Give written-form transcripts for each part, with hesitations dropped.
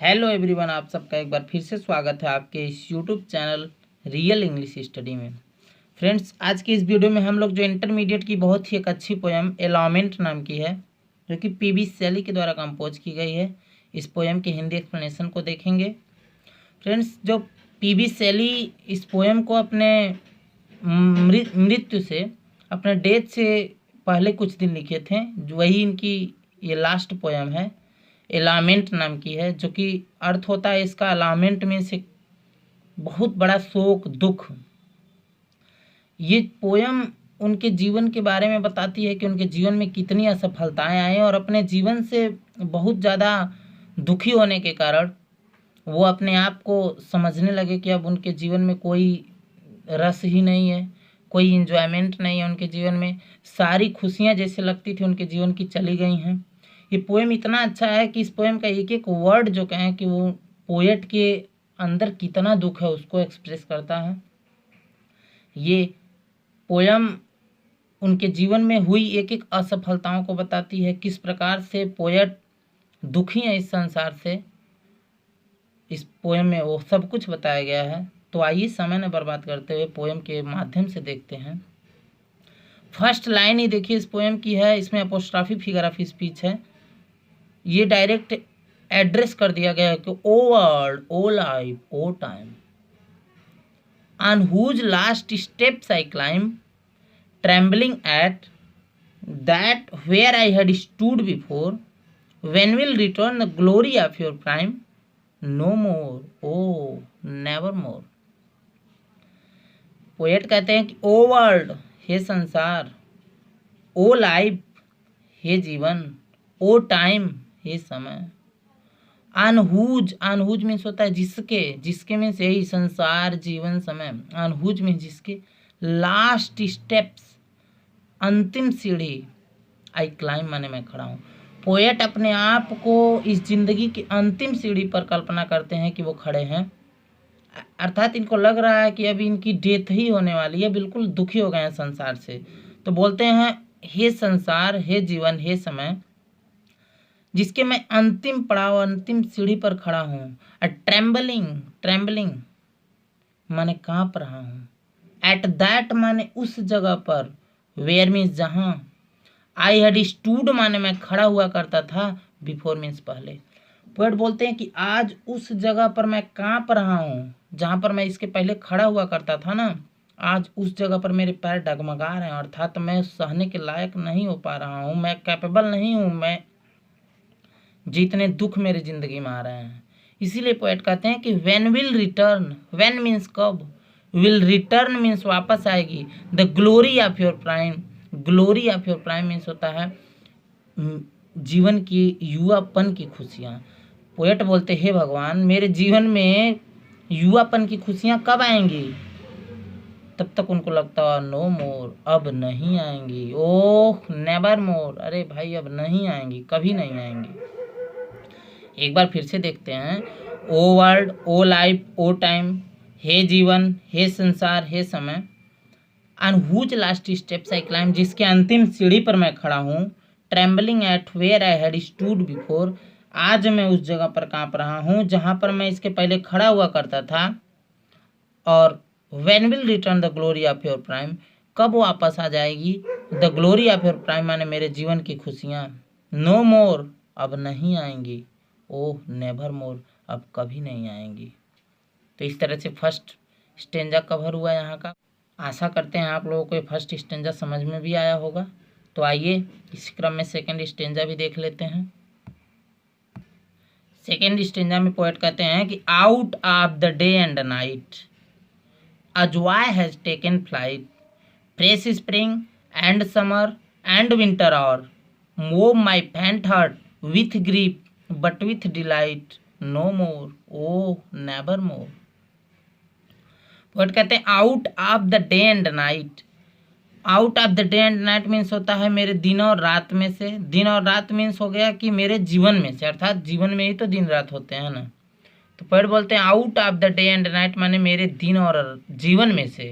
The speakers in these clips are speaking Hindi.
हेलो एवरीवन, आप सबका एक बार फिर से स्वागत है आपके इस YouTube channel real English study में। फ्रेंड्स, आज की इस वीडियो में हम लोग जो इंटरमीडिएट की बहुत ही एक अच्छी पोएम एलामेंट नाम की है, जो कि पीबी शैली के द्वारा कंपोज की गई है, इस पोएम के हिंदी एक्सप्लेनेशन को देखेंगे। फ्रेंड्स, जो पीबी शैली इस पोएम को अपने मृत्यु से, अपने डेथ से पहले कुछ दिन लिखे थे, वही इनकी ये लास्ट पोएम है। एलामेंट नाम की है, जो कि अर्थ होता है इसका, एलामेंट मीन्स एक बहुत बड़ा शोक, दुख। ये पोयम उनके जीवन के बारे में बताती है कि उनके जीवन में कितनी असफलताएं आई और अपने जीवन से बहुत ज़्यादा दुखी होने के कारण वो अपने आप को समझने लगे कि अब उनके जीवन में कोई रस ही नहीं है, कोई इंजॉयमेंट नहीं है उनके जीवन में। सारी खुशियाँ जैसे लगती थी उनके जीवन की चली गई हैं। ये पोएम इतना अच्छा है कि इस पोएम का एक एक वर्ड जो कहें कि वो पोएट के अंदर कितना दुख है उसको एक्सप्रेस करता है। ये पोएम उनके जीवन में हुई एक एक असफलताओं को बताती है, किस प्रकार से पोएट दुखी है इस संसार से। इस पोएम में वो सब कुछ बताया गया है। तो आइए समय न बर्बाद करते हुए पोएम के माध्यम से देखते हैं। फर्स्ट लाइन ही देखिए इस पोएम की है, इसमें अपोस्ट्रॉफी फिगर ऑफ स्पीच है। ये डायरेक्ट एड्रेस कर दिया गया है कि O world, O life, O time, on whose last steps I climb, trembling at that where I had stood before, when will return the glory of your prime, no more, O never more. Poet कहते हैं कि ओ वर्ल्ड, हे संसार, ओ लाइफ, हे जीवन, ओ टाइम, हे समय, अनहुज, अनहुज मीन्स होता है जिसके, जिसके मीन्स यही संसार, जीवन, समय। अनहुज मीन्स जिसके, लास्ट स्टेप्स, अंतिम सीढ़ी, आई क्लाइम माने मैं खड़ा हूँ। पोएट अपने आप को इस जिंदगी की अंतिम सीढ़ी पर कल्पना करते हैं कि वो खड़े हैं, अर्थात इनको लग रहा है कि अभी इनकी डेथ ही होने वाली है, बिल्कुल दुखी हो गए हैं संसार से। तो बोलते हैं, हे संसार, हे जीवन, हे समय, जिसके मैं अंतिम पड़ाव, अंतिम सीढ़ी पर खड़ा हूँ। ट्रेम्बलिंग, ट्रेम्बलिंग माने कांप रहा हूँ। एट दैट माने उस जगह पर, वेयर मीन्स जहाँ, आई हैड स्टूड माने मैं खड़ा हुआ करता था, बिफोर मीन्स पहले। पोएट बोलते हैं कि आज उस जगह पर मैं कांप रहा हूँ जहाँ पर मैं इसके पहले खड़ा हुआ करता था ना, आज उस जगह पर मेरे पैर डगमगा रहे हैं, अर्थात मैं सहने के लायक नहीं हो पा रहा हूँ, मैं कैपेबल नहीं हूँ, मैं जितने दुख मेरी जिंदगी में आ रहे हैं। इसीलिए पोएट कहते हैं कि when will return, when means कब, विल रिटर्न मीन्स वापस आएगी, the glory of your prime, glory of your prime means होता है जीवन की युवापन की खुशियाँ। पोएट बोलते हे भगवान, मेरे जीवन में युवापन की खुशियाँ कब आएंगी? तब तक उनको लगता नो मोर, अब नहीं आएंगी, ओह नेवर मोर, अरे भाई अब नहीं आएंगी, कभी नहीं आएंगी। एक बार फिर से देखते हैं। O world, O life, O time, हे जीवन, हे संसार, हे समय, on whose last steps I climb, जिसके अंतिम सीढ़ी पर मैं खड़ा हूँ। Trembling at where I had stood before, आज मैं उस जगह पर कांप रहा हूँ जहाँ पर मैं इसके पहले खड़ा हुआ करता था। और when will return the glory of your prime, कब वापस आ जाएगी the glory of your prime माने मेरे जीवन की खुशियाँ। नो मोर, अब नहीं आएंगी, ओह नेवर मोर, अब कभी नहीं आएंगी। तो इस तरह से फर्स्ट स्टेंजा कवर हुआ यहाँ का। आशा करते हैं आप लोगों को ये फर्स्ट स्टेंजा समझ में भी आया होगा। तो आइए इस क्रम में सेकंड स्टेंजा भी देख लेते हैं। सेकंड स्टेंजा में पोएट कहते हैं कि out of the day and night a joy has taken flight, fresh spring and summer and winter hour, move my faint heart with grief but with delight, no more, oh never more। Poet कहते हैं out of the day and night, out of the day and night means होता है मेरे दिन और रात में से। दिन और रात मीन्स हो गया कि मेरे जीवन में से, अर्थात जीवन में ही तो दिन रात होते हैं ना। तो पोएट बोलते हैं out of the day and night माने मेरे दिन और जीवन में से।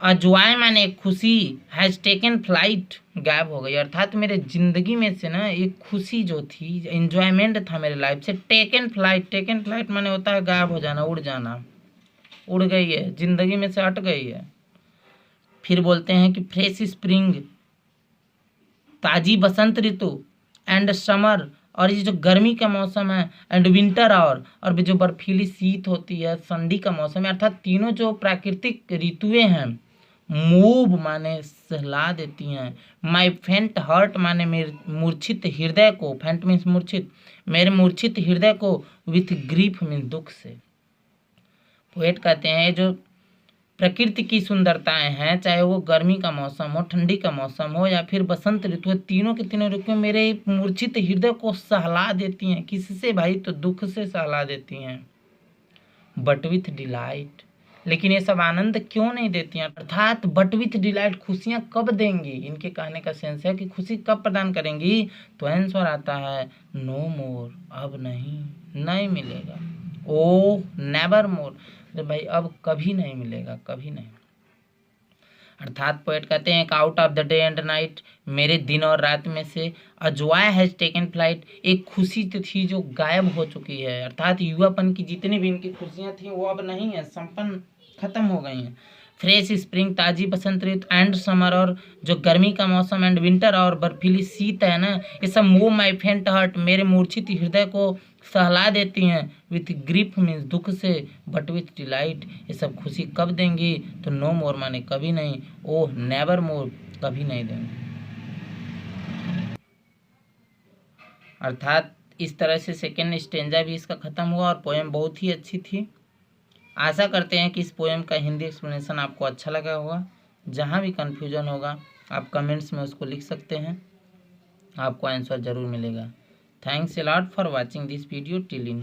अजॉय माने खुशी, हैज टेकन फ्लाइट गायब हो गई। अर्थात मेरे जिंदगी में से ना एक खुशी जो थी, एंजॉयमेंट था मेरे लाइफ से, टेकन फ्लाइट, टेकन फ्लाइट माने होता है गायब हो जाना, उड़ जाना, उड़ गई है, जिंदगी में से हट गई है। फिर बोलते हैं कि फ्रेश स्प्रिंग, ताजी बसंत ऋतु, एंड समर, और ये जो गर्मी का मौसम है, एंड विंटर, और भी जो बर्फीली शीत होती है, सर्दी का मौसम है। अर्थात तीनों जो प्राकृतिक ऋतुएं हैं, मूव माने सहला देती हैं, माई फेंट हर्ट माने मेरे मूर्छित हृदय को, फेंट मीन्स मूर्छित, मेरे मूर्छित हृदय को, विथ ग्रीफ मीन्स दुख से। पोएट कहते हैं जो प्रकृति की सुंदरताएं हैं, चाहे वो गर्मी का मौसम हो, ठंडी का मौसम हो, या फिर बसंत ऋतु, तीनों के तीनों ऋतु मेरे मूर्छित हृदय को सहला देती हैं। किससे भाई? तो दुख से सहला देती हैं, बट विथ डिलाइट। लेकिन ये सब आनंद क्यों नहीं देती हैं? अर्थात बट विथ डिलाइट, खुशियां कब देंगी? इनके कहने का सेंस है कि खुशी कब प्रदान करेंगी? तो आंसर आता है नो मोर, अब नहीं, नहीं मिलेगा। ओ नेवर मोर, भाई अब कभी नहीं मिलेगा, कभी नहीं। अर्थात पोएट कहते हैं out of the day and night, मेरे दिन और रात में से, अजॉय हैज टेकन फ्लाइट, एक खुशी थी जो गायब हो चुकी है। अर्थात युवापन की जितनी भी इनकी खुशियां थी वो अब नहीं है, संपन्न, खत्म हो गई हैं। फ्रेश स्प्रिंग, ताजी बसंत ऋतु, एंड समर, और जो गर्मी का मौसम, एंड विंटर, और बर्फीली शीत है ना, ये सब मूव माई फेंट हार्ट, मेरे मूर्छित हृदय को सहला देती हैं, विथ ग्रीफ मीन्स दुख से, बट विथ डिलाइट, ये सब खुशी कब देंगी? तो नो मोर माने कभी नहीं, ओह नेवर मोर, कभी नहीं देंगे। अर्थात इस तरह से सेकेंड स्टेंजा भी इसका खत्म हुआ, और पोएम बहुत ही अच्छी थी। आशा करते हैं कि इस पोएम का हिंदी एक्सप्लेनेशन आपको अच्छा लगा होगा। जहाँ भी कन्फ्यूजन होगा आप कमेंट्स में उसको लिख सकते हैं, आपको आंसर ज़रूर मिलेगा। Thanks a lot for watching this video till and.